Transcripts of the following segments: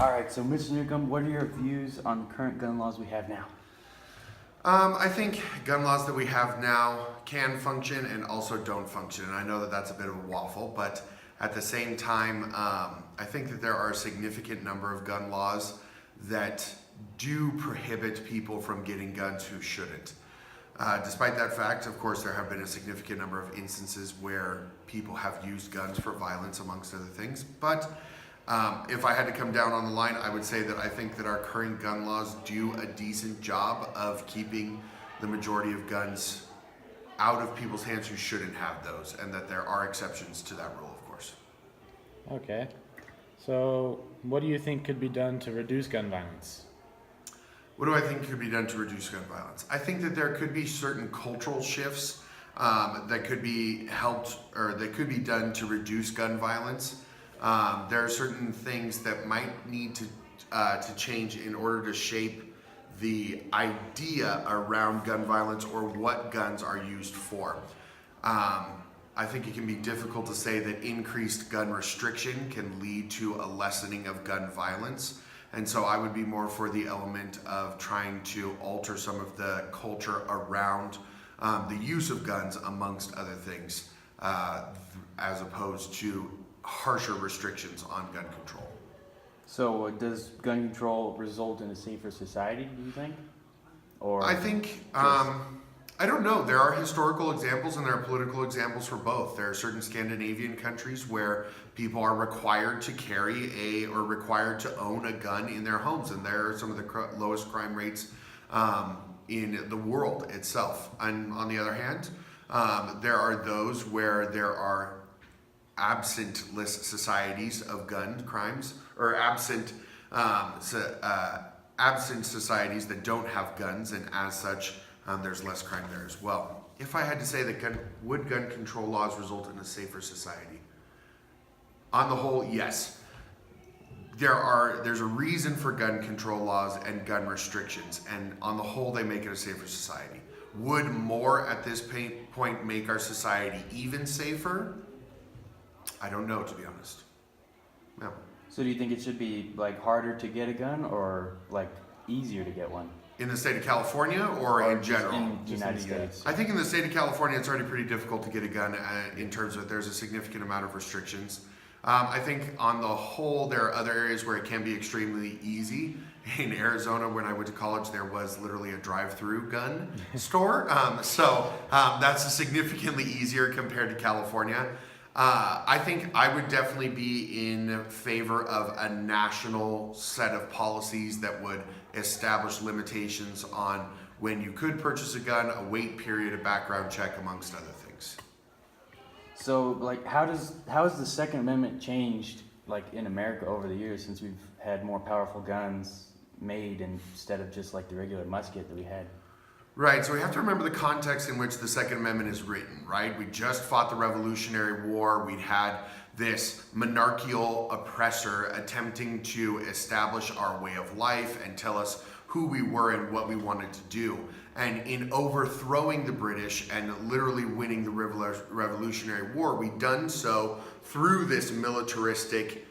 All right, so Mr. Newcomb, what are your views on the current gun laws we have now? I think gun laws that we have now can function and also don't function. And I know that that's a bit of a waffle, but at the same time, I think that there are a significant number of gun laws that do prohibit people from getting guns who shouldn't. Despite that fact, of course, there have been a significant number of instances where people have used guns for violence, amongst other things. But if I had to come down on the line, I would say that I think that our current gun laws do a decent job of keeping the majority of guns out of people's hands who shouldn't have those, and that there are exceptions to that rule, of course. Okay. So, what do you think could be done to reduce gun violence? What do I think could be done to reduce gun violence? I think that there could be certain cultural shifts that could be helped, or that could be done to reduce gun violence. There are certain things that might need to change in order to shape the idea around gun violence or what guns are used for. I think it can be difficult to say that increased gun restriction can lead to a lessening of gun violence. And so I would be more for the element of trying to alter some of the culture around the use of guns, amongst other things, as opposed to harsher restrictions on gun control. So does gun control result in a safer society, do you think? Or I think, I don't know. There are historical examples and there are political examples for both. There are certain Scandinavian countries where people are required to carry or required to own a gun in their homes, and there are some of the lowest crime rates in the world itself. And on the other hand, there are those where there are absentless societies of gun crimes, or absent societies that don't have guns, and as such, there's less crime there as well. If I had to say that would gun control laws result in a safer society? On the whole, yes. There's a reason for gun control laws and gun restrictions, and on the whole, they make it a safer society. Would more at this point make our society even safer? I don't know, to be honest. No. So do you think it should be like harder to get a gun or like easier to get one? In the state of California or in general? In the United States. I think in the state of California, it's already pretty difficult to get a gun in terms of there's a significant amount of restrictions. I think on the whole, there are other areas where it can be extremely easy. In Arizona, when I went to college, there was literally a drive-through gun store. So that's significantly easier compared to California. I think I would definitely be in favor of a national set of policies that would establish limitations on when you could purchase a gun, a wait period, a background check, amongst other things. So like how has the Second Amendment changed like in America over the years since we've had more powerful guns made instead of just like the regular musket that we had? Right, so we have to remember the context in which the Second Amendment is written, right? We just fought the Revolutionary War. We'd had this monarchical oppressor attempting to establish our way of life and tell us who we were and what we wanted to do. And in overthrowing the British and literally winning the Revolutionary War, we done so through this militaristic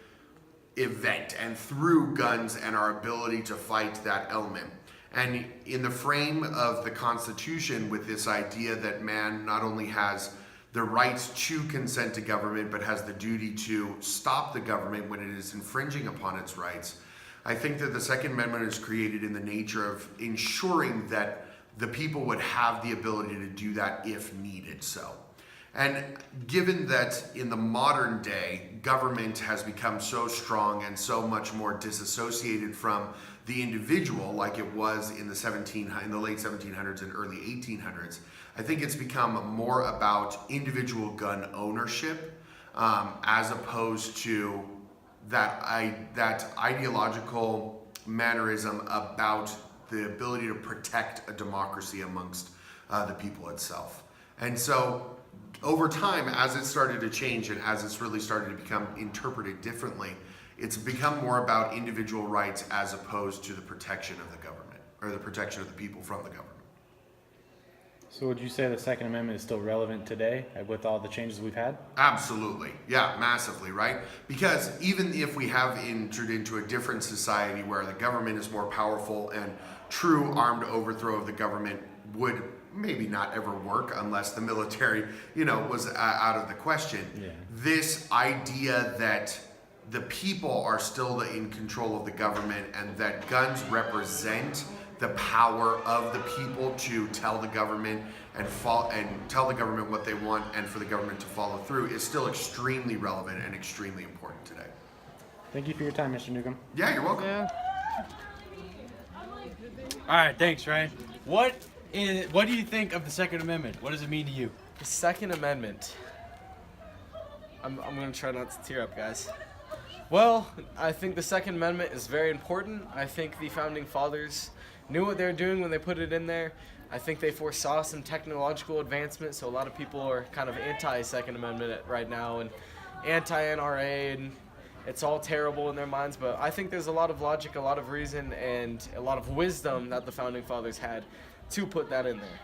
event and through guns and our ability to fight that element. And in the frame of the Constitution, with this idea that man not only has the right to consent to government, but has the duty to stop the government when it is infringing upon its rights, I think that the Second Amendment is created in the nature of ensuring that the people would have the ability to do that if needed so. And given that in the modern day, government has become so strong and so much more disassociated from the individual like it was in the late 1700s and early 1800s, I think it's become more about individual gun ownership as opposed to that ideological mannerism about the ability to protect a democracy amongst the people itself. And so over time, as it started to change and as it's really started to become interpreted differently, it's become more about individual rights as opposed to the protection of the government, or the protection of the people from the government. So would you say the Second Amendment is still relevant today with all the changes we've had? Absolutely. Yeah, massively, right? Because even if we have entered into a different society where the government is more powerful and true armed overthrow of the government would maybe not ever work unless the military, was out of the question. Yeah. This idea that the people are still in control of the government and that guns represent the power of the people to tell the government and tell the government what they want and for the government to follow through is still extremely relevant and extremely important today. Thank you for your time, Mr. Newcomb. Yeah, you're welcome. All right, thanks, Ryan. What do you think of the Second Amendment? What does it mean to you? The Second Amendment. I'm going to try not to tear up, guys. Well, I think the Second Amendment is very important. I think the Founding Fathers knew what they were doing when they put it in there. I think they foresaw some technological advancement, so a lot of people are kind of anti-Second Amendment right now and anti-NRA, and it's all terrible in their minds. But I think there's a lot of logic, a lot of reason, and a lot of wisdom that the Founding Fathers had to put that in there.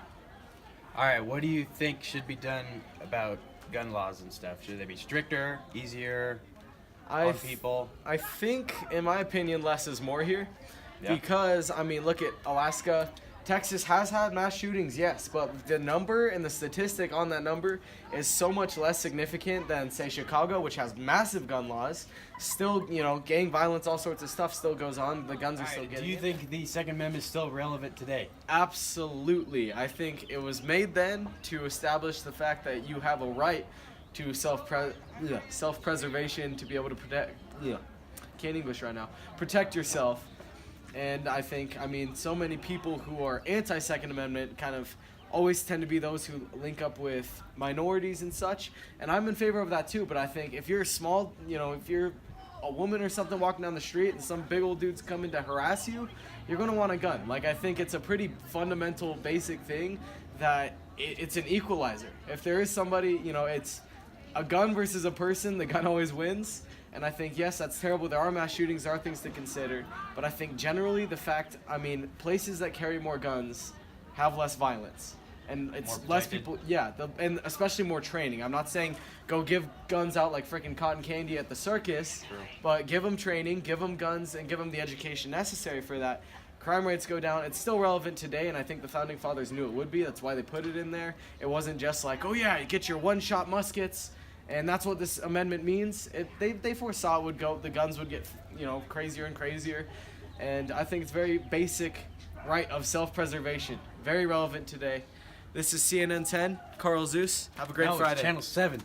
All right, what do you think should be done about gun laws and stuff? Should they be stricter, easier on people? I think, in my opinion, less is more here. Yeah. Because, look at Alaska. Texas has had mass shootings, yes, but the number and the statistic on that number is so much less significant than, say, Chicago, which has massive gun laws. Still, gang violence, all sorts of stuff still goes on. The guns are still getting Do you think the Second Amendment is still relevant today? Absolutely. I think it was made then to establish the fact that you have a right to self-preservation, to be able to protect yourself. And I think, so many people who are anti-Second Amendment kind of always tend to be those who link up with minorities and such. And I'm in favor of that too, but I think if you're small, if you're a woman or something walking down the street and some big old dude's coming to harass you, you're going to want a gun. I think it's a pretty fundamental, basic thing that it's an equalizer. If there is somebody, it's a gun versus a person, the gun always wins. And I think, yes, that's terrible. There are mass shootings, there are things to consider. But I think generally the fact, places that carry more guns have less violence. And it's less people, and especially more training. I'm not saying go give guns out like freaking cotton candy at the circus, but give them training, give them guns, and give them the education necessary for that. Crime rates go down. It's still relevant today, and I think the Founding Fathers knew it would be. That's why they put it in there. It wasn't just like, oh yeah, get your one-shot muskets. And that's what this amendment means. They foresaw it would go, the guns would get, crazier and crazier. And I think it's very basic right of self-preservation. Very relevant today. This is CNN 10, Carl Zeus. Have a great Friday. Channel 7.